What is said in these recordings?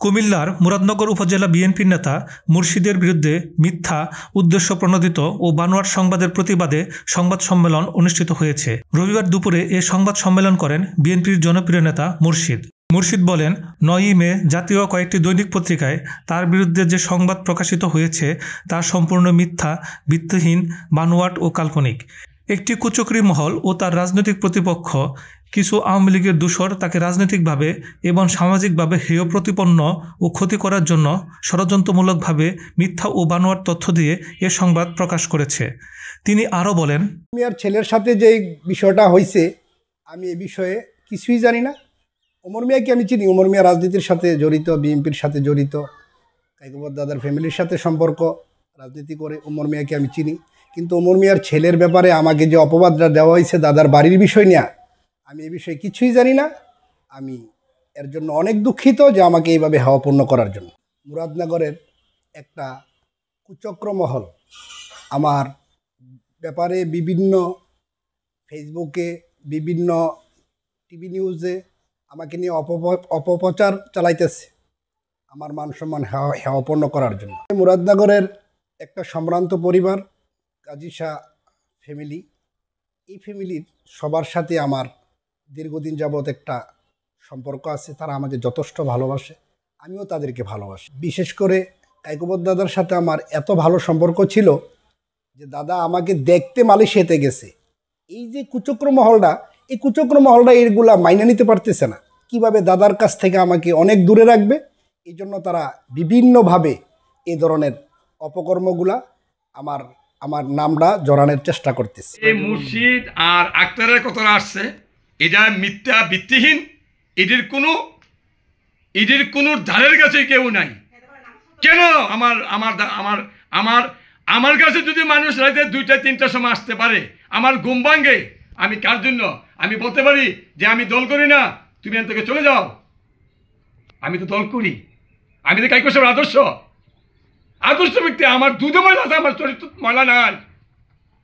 কুমিল্লার মুরাদনগর উপজেলা বিএনপির নেতা মুর্শিদের বিরুদ্ধে মিথ্যা উদ্দেশ্য প্রণোদিত ও বানোয়াট সংবাদের প্রতিবাদে সংবাদ সম্মেলন অনুষ্ঠিত হয়েছে। রবিবার দুপুরে এ সংবাদ সম্মেলন করেন বিএনপির জনপ্রিয় নেতা মুর্শিদ বলেন, ৯ই মে জাতীয় কয়েকটি দৈনিক পত্রিকায় তার বিরুদ্ধে যে সংবাদ প্রকাশিত হয়েছে তা সম্পূর্ণ মিথ্যা, ভিত্তিহীন, বানোয়াট ও কাল্পনিক। একটি কুচক্রী মহল ও তার রাজনৈতিক প্রতিপক্ষ কিছু আওয়ামী লীগের দূষর তাকে রাজনৈতিকভাবে এবং সামাজিকভাবে হেয় প্রতিপন্ন ও ক্ষতি করার জন্য ষড়যন্ত্রমূলকভাবে মিথ্যা ও বানোয়াট তথ্য দিয়ে এ সংবাদ প্রকাশ করেছে। তিনি আরও বলেন, মিয়ার ছেলের সাথে যে বিষয়টা হয়েছে আমি এ বিষয়ে কিছুই জানি না। ওমর মিয়াকে আমি চিনি, ওমর মিয়া রাজনীতির সাথে জড়িত, বিএনপির সাথে জড়িত, কাইকোবাদ দাদার ফ্যামিলির সাথে সম্পর্ক, রাজনীতি করে ওমর মিয়াকে আমি চিনি। কিন্তু ওমর মিয়ার ছেলের ব্যাপারে আমাকে যে অপবাদটা দেওয়া হয়েছে দাদার বাড়ির বিষয় নিয়ে, আমি এ বিষয়ে কিছুই জানি না। আমি এর জন্য অনেক দুঃখিত যে আমাকে এইভাবে হাওয়াপূর্ণ করার জন্য। মুরাদনগরের একটা কুচক্র মহল আমার ব্যাপারে বিভিন্ন ফেসবুকে, বিভিন্ন টিভি নিউজে আমাকে নিয়ে অপপ্রচার চালাইতেছে আমার মান সম্মান হেওয়াপূর্ণ করার জন্য। মুরাদনগরের একটা সম্ভ্রান্ত পরিবার, কাজী শাহ ফ্যামিলি, এই ফ্যামিলির সবার সাথে আমার দীর্ঘদিন যাবৎ একটা সম্পর্ক আছে। তারা আমাকে যথেষ্ট ভালোবাসে, আমিও তাদেরকে ভালোবাসি। বিশেষ করে কাইকোবাদ দাদার সাথে আমার এত ভালো সম্পর্ক ছিল যে দাদা আমাকে দেখতে মালয়েশিয়াতে গেছে। এই যে কুচক্র মহলটা, এই কুচক্র মহলটা এগুলা মাইনে নিতে পারতেছে না, কিভাবে দাদার কাছ থেকে আমাকে অনেক দূরে রাখবে। এই জন্য তারা বিভিন্নভাবে এই ধরনের অপকর্মগুলা আমার নামটা জড়ানোর চেষ্টা করতেছে। এই মুর্শিদ আর আক্তারের কথাটা আসছে, এটা মিথ্যা, ভিত্তিহীন। এদের কোনো ধারের কাছে কেউ নাই। কেন আমার কাছে যদি মানুষ রাতে 2টা 3টার সময় আসতে পারে, আমার ঘুম ভাঙ্গে, আমি কার জন্য? আমি বলতে পারি যে আমি দল করি না, তুমি এখান থেকে চলে যাও। আমি তো দল করি, আমি তো কাইকো সাহেবের আদর্শ ব্যক্তি। আমার দুধে ময়লা আছে, আমার চরিত্র ময়লা নাই।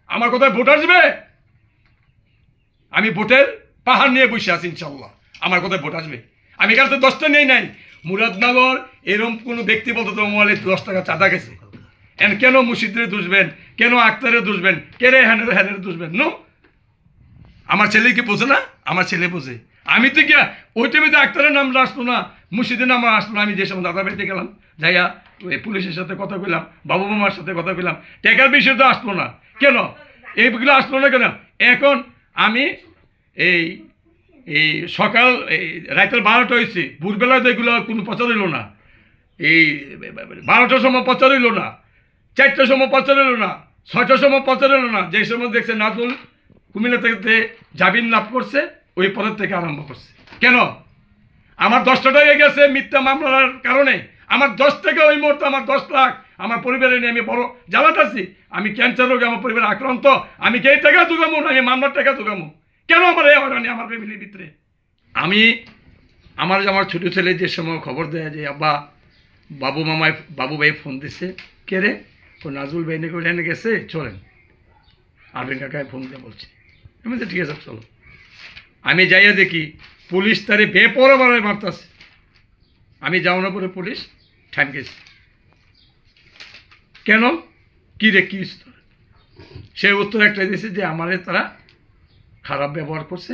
আমার কোথায় ভোট আসবে? আমি ভোটের পাহাড় নিয়ে বসে আছি, ইনশাল্লাহ আমার কোথায় ভোট আসবে। আমি কাছে 10টা নেই নাই। মুরাদনগর এরকম কোনো ব্যক্তি বলতে তো মোবাইলে 10 টাকা চাঁদা গেছে। কেন মুর্শিদের দুষবেন? কেন আক্তারের দুষবেন? কেন হ্যানের দুষবেন? নো, আমার ছেলে কি বোঝে না? আমার ছেলে বোঝে। আমি তো গিয়া ওই টাইমে আক্তারের নামটা আসলো না, মুর্শিদের নাম আসলো না। আমি যে সময় দাদা বাড়িতে গেলাম, যাইয়া ওই পুলিশের সাথে কথা কইলাম, বাবু মামার সাথে কথা কইলাম, টেকার বিষয় তো আসলো না। কেন এইগুলো আসলো না? কেন এখন আমি এই সকাল রাতের 12টা হয়েছে, ভোরবেলায় তো এগুলো কোনো প্রচার হইল না। এই 12টার সময় প্রচার হইল না, 4টার সময় প্রচার হইল না, 6টার সময় প্রচার হইল না। যে সময় দেখছে নাজমুল কুমিল্লা থেকে জামিন লাভ করছে, ওই পদের থেকে আরম্ভ করছে। কেন আমার 10টা হয়ে গেছে মিথ্যা মামলার কারণে। আমার 10 থেকে ওই মুহূর্তে আমার 10 লাখ আমার পরিবারে নিয়ে আমি বড় জ্বালাত আছি। আমি ক্যান্সার রোগে আমার পরিবার আক্রান্ত। আমি কে টাকা জোগামো না, আমি মামলার টাকা জোগামো? কেন আমার এই হয়রানি আমার ফ্যামিলির ভিতরে? আমার ছোটো ছেলে যে সময় খবর দেয় যে আব্বা বাবু ভাই ফোন দিচ্ছে, কে রে? ও নাজুল ভাই নাকি ওইখানে গেছে, চলেন। আরবিন কাকায় ফোন দিয়ে বলছে। আমি তো ঠিক আছে চলো। আমি যাইয়া দেখি পুলিশ তারে বেপরোয়া মারতেছে। আমি যাও না পরে পুলিশ ঠান গেছে। কেন? কি রে, কি? সে উত্তর একটা দিয়েছে যে আমারে তারা খারাপ ব্যবহার করছে।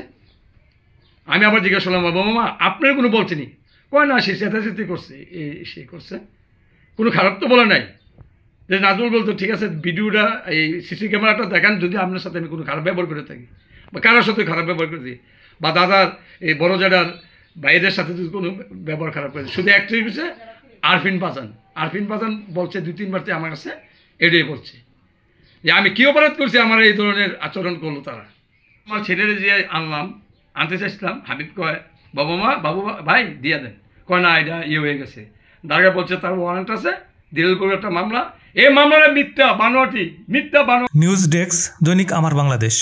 আমি আবার জিজ্ঞাসা করলাম, বাবা মামা আপনার কোনো বলছেনি? কয় না, সে চেতাচেতি করছে, সে করছে, কোনো খারাপ তো বলে নাই। যে নাজমুল বলতো ঠিক আছে ভিডিওটা, এই সিসি ক্যামেরাটা দেখান, যদি আপনার সাথে আমি কোনো খারাপ ব্যবহার করে থাকি বা কারোর সাথে খারাপ ব্যবহার করে দিই, বা দাদার এই বড় জাডার ভাইদের সাথে যদি কোনো ব্যবহার খারাপ করে। শুধু একটাই হচ্ছে আরফিন পাজান বলছে 2-3 বার আমার কাছে এটাই বলছে যে আমি কী অপরাধ করছি আমার এই ধরনের আচরণ করলো তারা। আমার ছেলের যে আনতে চাইছিলাম, হাবিব কয় বাবু ভাই দিয়ে দেন। কয় না, এটা হয়ে গেছে। দারগা বলছে তার ওয়ারেন্ট আছে, দিলের করে একটা মামলা। এই মামলাটা মিথ্যা বানোয়াটি। নিউজ ডেস্ক, দৈনিক আমার বাংলাদেশ।